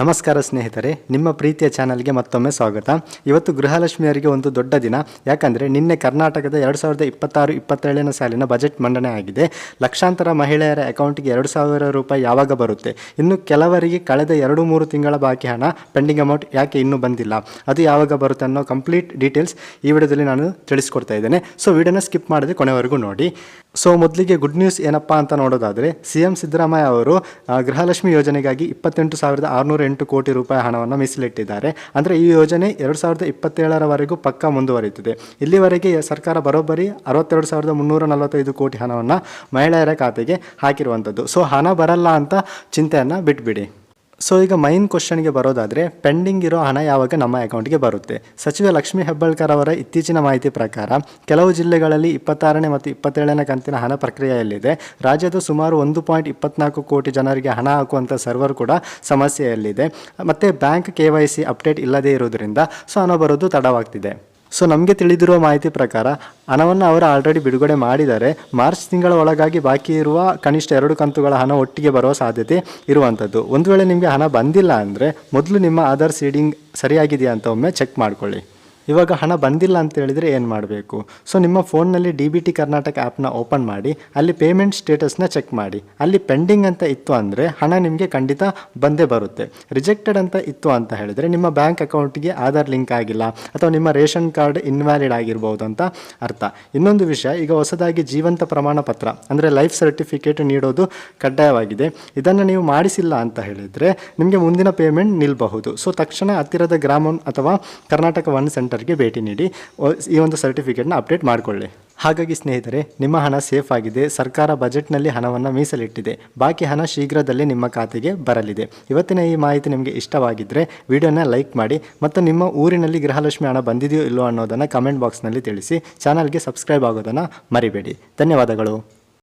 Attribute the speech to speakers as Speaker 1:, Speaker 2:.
Speaker 1: ನಮಸ್ಕಾರ ಸ್ನೇಹಿತರೆ, ನಿಮ್ಮ ಪ್ರೀತಿಯ ಚಾನಲ್ಗೆ ಮತ್ತೊಮ್ಮೆ ಸ್ವಾಗತ. ಇವತ್ತು ಗೃಹಲಕ್ಷ್ಮಿಯರಿಗೆ ಒಂದು ದೊಡ್ಡ ದಿನ. ಯಾಕಂದರೆ ನಿನ್ನೆ ಕರ್ನಾಟಕದ 2026-27ನೇ ಸಾಲಿನ ಬಜೆಟ್ ಮಂಡನೆ ಆಗಿದೆ. ಲಕ್ಷಾಂತರ ಮಹಿಳೆಯರ ಅಕೌಂಟ್ಗೆ 2,000 ರೂಪಾಯಿ ಯಾವಾಗ ಬರುತ್ತೆ? ಇನ್ನು ಕೆಲವರಿಗೆ ಕಳೆದ 2-3 ತಿಂಗಳ ಬಾಕಿ ಹಣ ಪೆಂಡಿಂಗ್ ಅಮೌಂಟ್ ಯಾಕೆ ಇನ್ನೂ ಬಂದಿಲ್ಲ, ಅದು ಯಾವಾಗ ಬರುತ್ತೆ ಅನ್ನೋ ಕಂಪ್ಲೀಟ್ ಡೀಟೇಲ್ಸ್ ಈ ವಿಡಿಯೋದಲ್ಲಿ ನಾನು ತಿಳಿಸ್ಕೊಡ್ತಾ ಇದ್ದೇನೆ. ಸೊ ವಿಡಿಯೋನ ಸ್ಕಿಪ್ ಮಾಡದೆ ಕೊನೆವರೆಗೂ ನೋಡಿ. ಸೊ ಮೊದಲಿಗೆ ಗುಡ್ ನ್ಯೂಸ್ ಏನಪ್ಪ ಅಂತ ನೋಡೋದಾದರೆ, CM ಸಿದ್ದರಾಮಯ್ಯ ಅವರು ಗೃಹಲಕ್ಷ್ಮಿ ಯೋಜನೆಗಾಗಿ 28,608 ಕೋಟಿ ರೂಪಾಯಿ ಹಣವನ್ನು ಮೀಸಲಿಟ್ಟಿದ್ದಾರೆ. ಅಂದರೆ ಈ ಯೋಜನೆ 2027ರವರೆಗೂ ಪಕ್ಕಾ ಮುಂದುವರಿಯುತ್ತದೆ. ಇಲ್ಲಿವರೆಗೆ ಸರ್ಕಾರ ಬರೋಬ್ಬರಿ 62,345 ಕೋಟಿ ಹಣವನ್ನು ಮಹಿಳೆಯರ ಖಾತೆಗೆ ಹಾಕಿರುವಂಥದ್ದು. ಸೊ ಹಣ ಬರಲ್ಲ ಅಂತ ಚಿಂತೆಯನ್ನು ಬಿಟ್ಬಿಡಿ. ಸೊ ಈಗ ಮೈನ್ ಕ್ವಶನ್ಗೆ ಬರೋದಾದರೆ, ಪೆಂಡಿಂಗ್ ಇರೋ ಹಣ ಯಾವಾಗ ನಮ್ಮ ಅಕೌಂಟ್ಗೆ ಬರುತ್ತೆ? ಸಚಿವ ಲಕ್ಷ್ಮೀ ಹೆಬ್ಬಾಳ್ಕರ್ ಅವರ ಇತ್ತೀಚಿನ ಮಾಹಿತಿ ಪ್ರಕಾರ ಕೆಲವು ಜಿಲ್ಲೆಗಳಲ್ಲಿ 26ನೇ ಮತ್ತು 27ನೇ ಕಂತಿನ ಹಣ ಪ್ರಕ್ರಿಯೆಯಲ್ಲಿದೆ. ರಾಜ್ಯದ ಸುಮಾರು 1.24 ಕೋಟಿ ಜನರಿಗೆ ಹಣ ಹಾಕುವಂಥ ಸರ್ವರ್ ಕೂಡ ಸಮಸ್ಯೆಯಲ್ಲಿದೆ. ಮತ್ತು ಬ್ಯಾಂಕ್ KYC ಅಪ್ಡೇಟ್ ಇಲ್ಲದೇ ಇರೋದರಿಂದ ಸೊ ಹಣ ಬರೋದು ತಡವಾಗ್ತಿದೆ. ಸೊ ನಮಗೆ ತಿಳಿದಿರುವ ಮಾಹಿತಿ ಪ್ರಕಾರ ಹಣವನ್ನು ಅವರು ಆಲ್ರೆಡಿ ಬಿಡುಗಡೆ ಮಾಡಿದ್ದಾರೆ. ಮಾರ್ಚ್ ತಿಂಗಳ ಒಳಗಾಗಿ ಬಾಕಿ ಇರುವ ಕನಿಷ್ಠ 2 ಕಂತುಗಳ ಹಣ ಒಟ್ಟಿಗೆ ಬರುವ ಸಾಧ್ಯತೆ ಇರುವಂಥದ್ದು. ಒಂದು ವೇಳೆ ನಿಮಗೆ ಹಣ ಬಂದಿಲ್ಲ ಅಂದರೆ ಮೊದಲು ನಿಮ್ಮ ಆಧಾರ್ ಸೀಡಿಂಗ್ ಸರಿಯಾಗಿದೆಯಾ ಅಂತ ಒಮ್ಮೆ ಚೆಕ್ ಮಾಡ್ಕೊಳ್ಳಿ. ಇವಾಗ ಹಣ ಬಂದಿಲ್ಲ ಅಂತ ಹೇಳಿದರೆ ಏನು ಮಾಡಬೇಕು? ಸೊ ನಿಮ್ಮ ಫೋನ್ನಲ್ಲಿ DBT ಕರ್ನಾಟಕ ಆ್ಯಪ್ನ ಓಪನ್ ಮಾಡಿ, ಅಲ್ಲಿ ಪೇಮೆಂಟ್ ಸ್ಟೇಟಸ್ನ ಚೆಕ್ ಮಾಡಿ. ಅಲ್ಲಿ ಪೆಂಡಿಂಗ್ ಅಂತ ಇತ್ತು ಅಂದರೆ ಹಣ ನಿಮಗೆ ಖಂಡಿತ ಬಂದೇ ಬರುತ್ತೆ. ರಿಜೆಕ್ಟೆಡ್ ಅಂತ ಇತ್ತು ಅಂತ ಹೇಳಿದರೆ ನಿಮ್ಮ ಬ್ಯಾಂಕ್ ಅಕೌಂಟ್ಗೆ ಆಧಾರ್ ಲಿಂಕ್ ಆಗಿಲ್ಲ ಅಥವಾ ನಿಮ್ಮ ರೇಷನ್ ಕಾರ್ಡ್ ಇನ್ವ್ಯಾಲಿಡ್ ಆಗಿರ್ಬೋದು ಅಂತ ಅರ್ಥ. ಇನ್ನೊಂದು ವಿಷಯ, ಈಗ ಹೊಸದಾಗಿ ಜೀವಂತ ಪ್ರಮಾಣ ಪತ್ರ ಅಂದರೆ ಲೈಫ್ ಸರ್ಟಿಫಿಕೇಟ್ ನೀಡೋದು ಕಡ್ಡಾಯವಾಗಿದೆ. ಇದನ್ನು ನೀವು ಮಾಡಿಸಿಲ್ಲ ಅಂತ ಹೇಳಿದರೆ ನಿಮಗೆ ಮುಂದಿನ ಪೇಮೆಂಟ್ ನಿಲ್ಲಬಹುದು. ಸೊ ತಕ್ಷಣ ಹತ್ತಿರದ ಗ್ರಾಮ ಅಥವಾ ಕರ್ನಾಟಕ ಒನ್ ಸೆಂಟರ್ಗೆ ಭೇಟಿ ನೀಡಿ ಈ ಒಂದು ಸರ್ಟಿಫಿಕೇಟ್ನ ಅಪ್ಡೇಟ್ ಮಾಡಿಕೊಳ್ಳಿ. ಹಾಗಾಗಿ ಸ್ನೇಹಿತರೆ, ನಿಮ್ಮ ಹಣ ಸೇಫ್ ಆಗಿದೆ. ಸರ್ಕಾರ ಬಜೆಟ್ನಲ್ಲಿ ಹಣವನ್ನು ಮೀಸಲಿಟ್ಟಿದೆ. ಬಾಕಿ ಹಣ ಶೀಘ್ರದಲ್ಲೇ ನಿಮ್ಮ ಖಾತೆಗೆ ಬರಲಿದೆ. ಇವತ್ತಿನ ಈ ಮಾಹಿತಿ ನಿಮಗೆ ಇಷ್ಟವಾಗಿದ್ದರೆ ವಿಡಿಯೋನ ಲೈಕ್ ಮಾಡಿ ಮತ್ತು ನಿಮ್ಮ ಊರಿನಲ್ಲಿ ಗೃಹಲಕ್ಷ್ಮಿ ಹಣ ಬಂದಿದೆಯೋ ಇಲ್ಲೋ ಅನ್ನೋದನ್ನು ಕಮೆಂಟ್ ಬಾಕ್ಸ್ನಲ್ಲಿ ತಿಳಿಸಿ. ಚಾನಲ್ಗೆ ಸಬ್ಸ್ಕ್ರೈಬ್ ಆಗೋದನ್ನು ಮರಿಬೇಡಿ. ಧನ್ಯವಾದಗಳು.